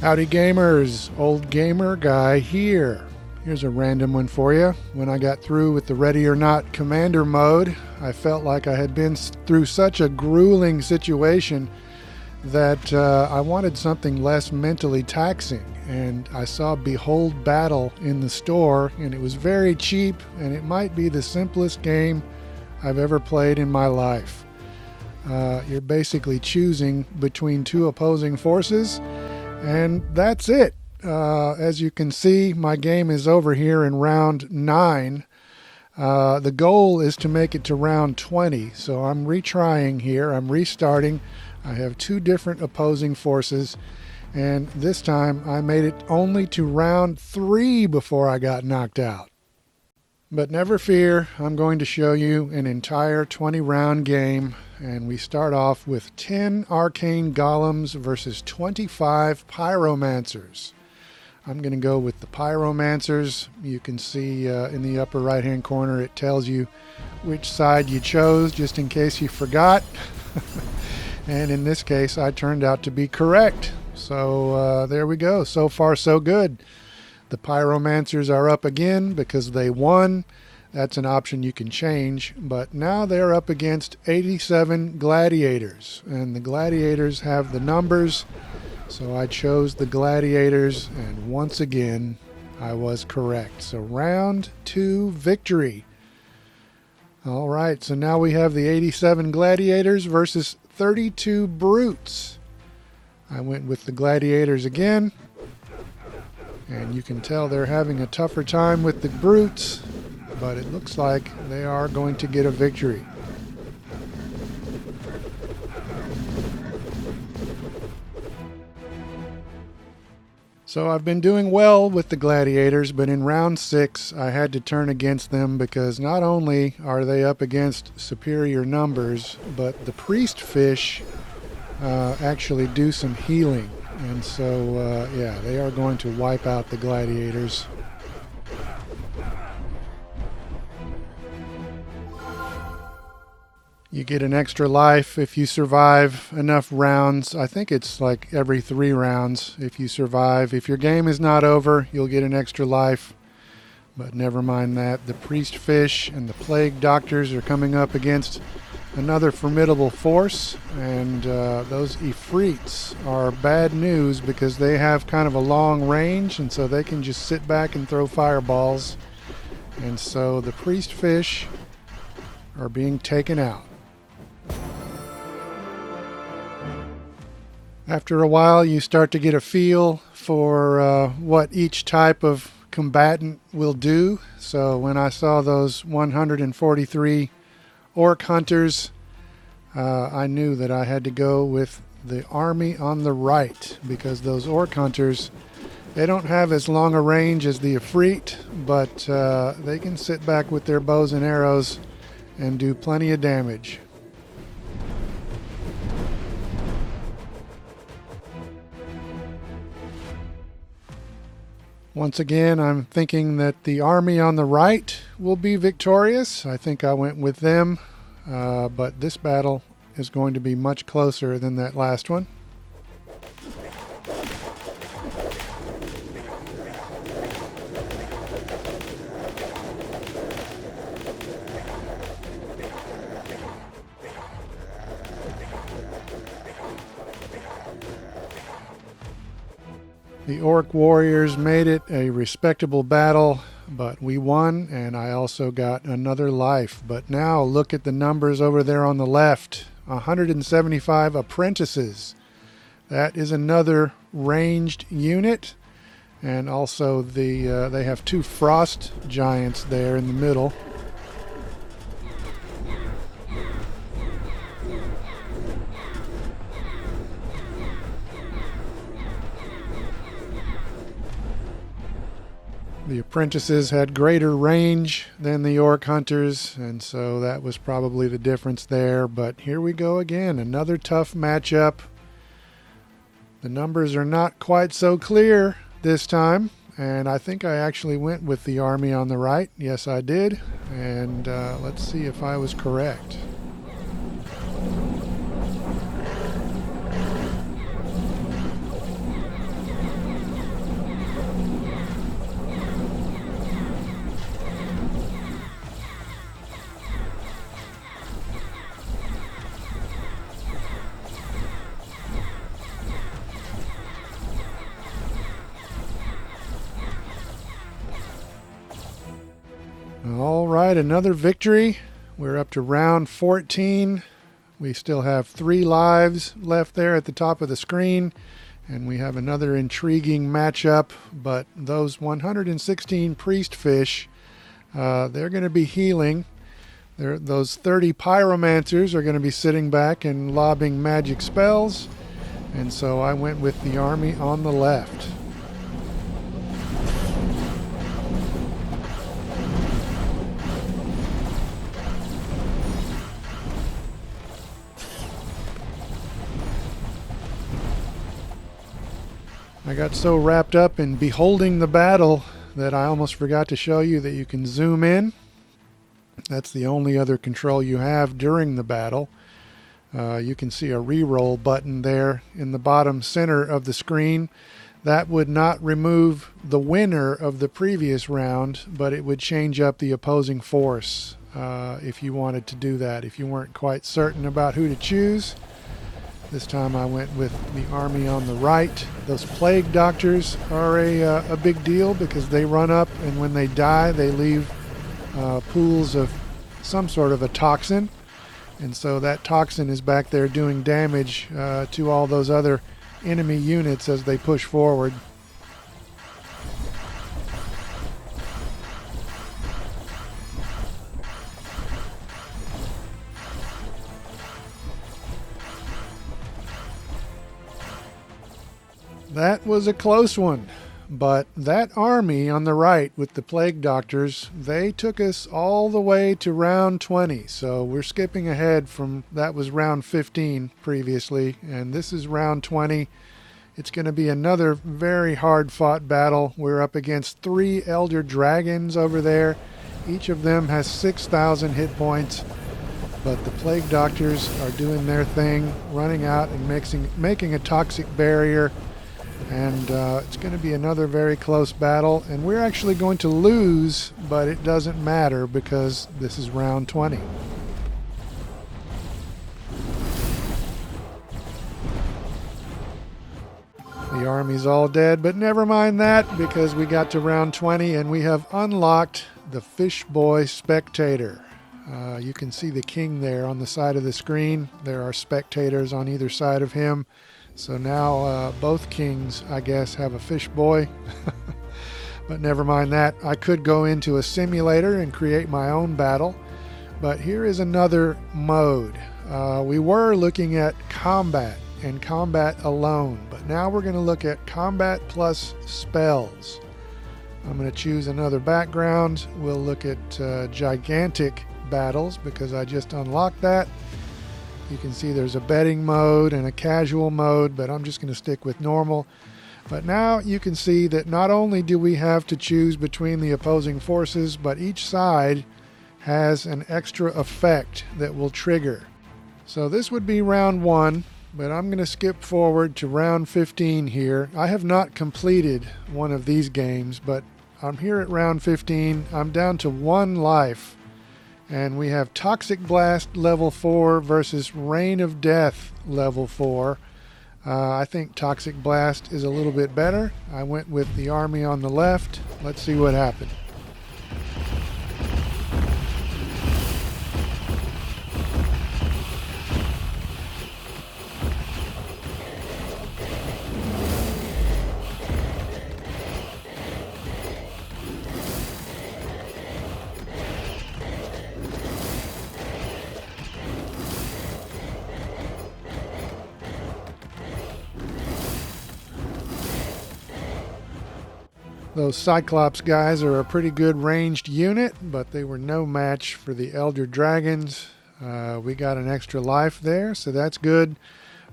Howdy gamers, old gamer guy here. Here's a random one for you. When I got through with the Ready or Not Commander mode, I felt like I had been through such a grueling situation that I wanted something less mentally taxing. And I saw Behold Battle in the store, and it was very cheap, and it might be the simplest game I've ever played in my life. You're basically choosing between two opposing forces, and that's it. As you can see, my game is over here in round 9. The goal is to make it to round 20, so I'm retrying here. I'm restarting. I have two different opposing forces, and this time I made it only to round 3 before I got knocked out. But never fear, I'm going to show you an entire 20-round game, and we start off with 10 arcane golems versus 25 pyromancers. I'm going to go with the pyromancers. You can see in the upper right hand corner it tells you which side you chose, just in case you forgot. And in this case I turned out to be correct. So there we go. So far so good. The pyromancers are up again because they won. That's an option you can change, but now they're up against 87 gladiators, and the gladiators have the numbers, so I chose the gladiators, and once again I was correct. So round 2 victory. All right, so now we have the 87 gladiators versus 32 brutes. I went with the gladiators again, and you can tell they're having a tougher time with the brutes, but it looks like they are going to get a victory. So I've been doing well with the gladiators, but in round 6 I had to turn against them because not only are they up against superior numbers, but the priest fish actually do some healing. And so, yeah, they are going to wipe out the gladiators. You get an extra life if you survive enough rounds. I think it's like every 3 rounds if you survive. If your game is not over, you'll get an extra life. But never mind that. The priest fish and the plague doctors are coming up against another formidable force, and those Ifrits are bad news because they have kind of a long range, and so they can just sit back and throw fireballs. And so the priest fish are being taken out. After a while, you start to get a feel for what each type of combatant will do. So when I saw those 143 orc hunters, I knew that I had to go with the army on the right, because those orc hunters, they don't have as long a range as the Ifrit, but they can sit back with their bows and arrows and do plenty of damage. Once again, I'm thinking that the army on the right will be victorious. I think I went with them, but this battle is going to be much closer than that last one. The orc warriors made it a respectable battle, but we won, and I also got another life. But now look at the numbers over there on the left. 175 apprentices. That is another ranged unit, and also they have 2 frost giants there in the middle. The apprentices had greater range than the orc hunters, and so that was probably the difference there. But here we go again, another tough matchup. The numbers are not quite so clear this time, and I think I actually went with the army on the right. Yes, I did, and let's see if I was correct. All right, another victory. We're up to round 14. We still have 3 lives left there at the top of the screen, and we have another intriguing matchup, but those 116 priest fish, they're going to be healing. Those 30 pyromancers are going to be sitting back and lobbing magic spells, and so I went with the army on the left. I got so wrapped up in beholding the battle that I almost forgot to show you that you can zoom in. That's the only other control you have during the battle. You can see a reroll button there in the bottom center of the screen. That would not remove the winner of the previous round, but it would change up the opposing force if you wanted to do that, if you weren't quite certain about who to choose. This time I went with the army on the right. Those plague doctors are a big deal because they run up, and when they die they leave pools of some sort of a toxin, and so that toxin is back there doing damage to all those other enemy units as they push forward. That was a close one, but that army on the right with the plague doctors, they took us all the way to round 20. So we're skipping ahead from, that was round 15 previously, and this is round 20. It's going to be another very hard fought battle. We're up against 3 elder dragons over there. Each of them has 6,000 hit points, but the plague doctors are doing their thing, running out and making a toxic barrier. And it's going to be another very close battle, and we're actually going to lose, but it doesn't matter because this is round 20. The army's all dead, but never mind that because we got to round 20 and we have unlocked the Fish Boy Spectator. You can see the king there on the side of the screen. There are spectators on either side of him. So now both kings, I guess, have a fish boy. But never mind that. I could go into a simulator and create my own battle. But here is another mode. We were looking at combat and combat alone. But now we're going to look at combat plus spells. I'm going to choose another background. We'll look at gigantic battles because I just unlocked that. You can see there's a betting mode and a casual mode, but I'm just going to stick with normal. But now you can see that not only do we have to choose between the opposing forces, but each side has an extra effect that will trigger. So this would be round 1, but I'm going to skip forward to round 15 here. I have not completed one of these games, but I'm here at round 15. I'm down to 1 life. And we have Toxic Blast level 4 versus Rain of Death level 4. I think Toxic Blast is a little bit better. I went with the army on the left. Let's see what happened. Those Cyclops guys are a pretty good ranged unit, but they were no match for the Elder Dragons. We got an extra life there, so that's good.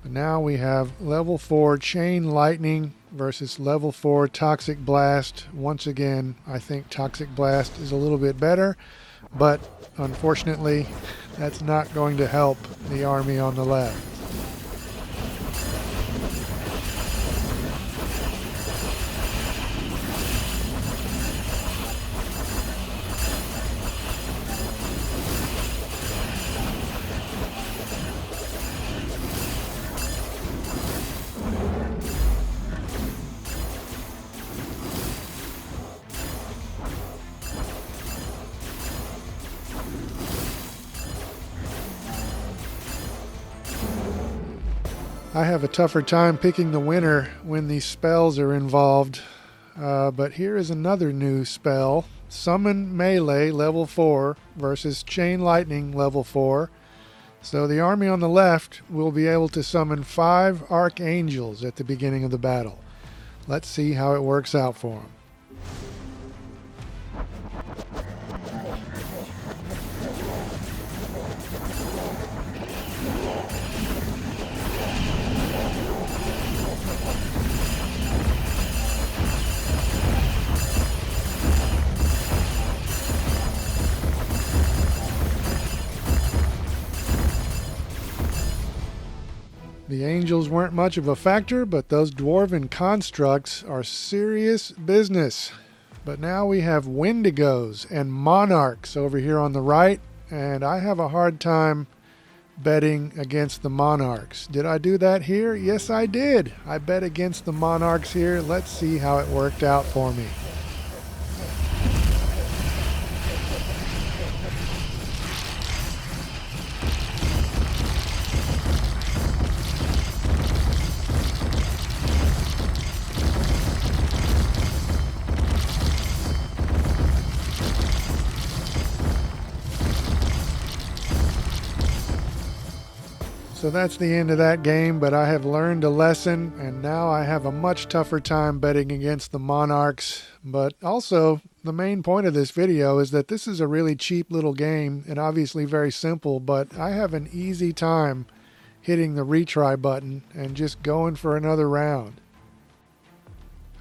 But now we have level 4 Chain Lightning versus level 4 Toxic Blast. Once again, I think Toxic Blast is a little bit better, but unfortunately, that's not going to help the army on the left. I have a tougher time picking the winner when these spells are involved. But here is another new spell. Summon Melee level 4 versus Chain Lightning level 4. So the army on the left will be able to summon 5 Archangels at the beginning of the battle. Let's see how it works out for them. The angels weren't much of a factor, but those dwarven constructs are serious business. But now we have Wendigos and Monarchs over here on the right, and I have a hard time betting against the Monarchs. Did I do that here? Yes, I did. I bet against the Monarchs here. Let's see how it worked out for me. So that's the end of that game, but I have learned a lesson, and now I have a much tougher time betting against the Monarchs. But also, the main point of this video is that this is a really cheap little game, and obviously very simple, but I have an easy time hitting the retry button and just going for another round.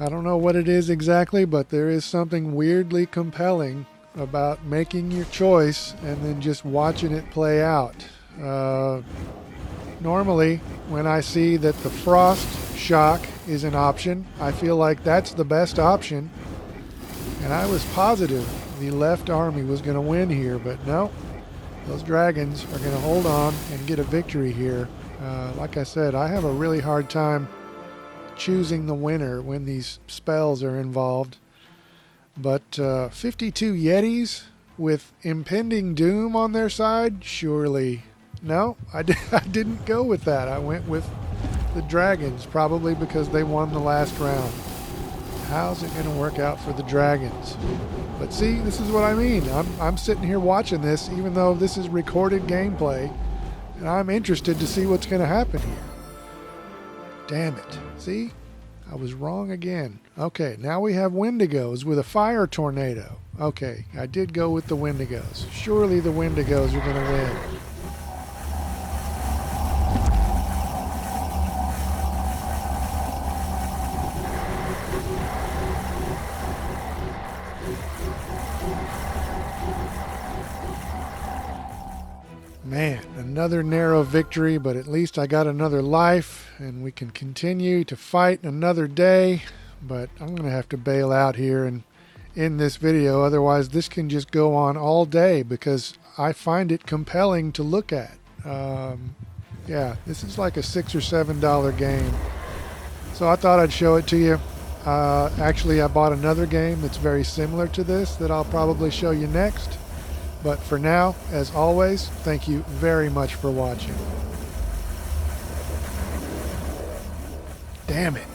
I don't know what it is exactly, but there is something weirdly compelling about making your choice and then just watching it play out. Normally, when I see that the frost shock is an option, I feel like that's the best option. And I was positive the left army was going to win here, but no. Those dragons are going to hold on and get a victory here. Like I said, I have a really hard time choosing the winner when these spells are involved. But 52 Yetis with impending doom on their side? Surely. No, I didn't go with that. I went with the dragons, probably because they won the last round. How's it going to work out for the dragons? But see, this is what I mean. I'm sitting here watching this, even though this is recorded gameplay, and I'm interested to see what's going to happen here. Damn it. See? I was wrong again. Okay, now we have Wendigos with a fire tornado. Okay, I did go with the Wendigos. Surely the Wendigos are going to win. Man, another narrow victory, but at least I got another life, and we can continue to fight another day. But I'm going to have to bail out here and end this video, otherwise this can just go on all day because I find it compelling to look at. Yeah, this is like a $6 or $7 game. So I thought I'd show it to you. Actually, I bought another game that's very similar to this that I'll probably show you next. But for now, as always, thank you very much for watching. Damn it.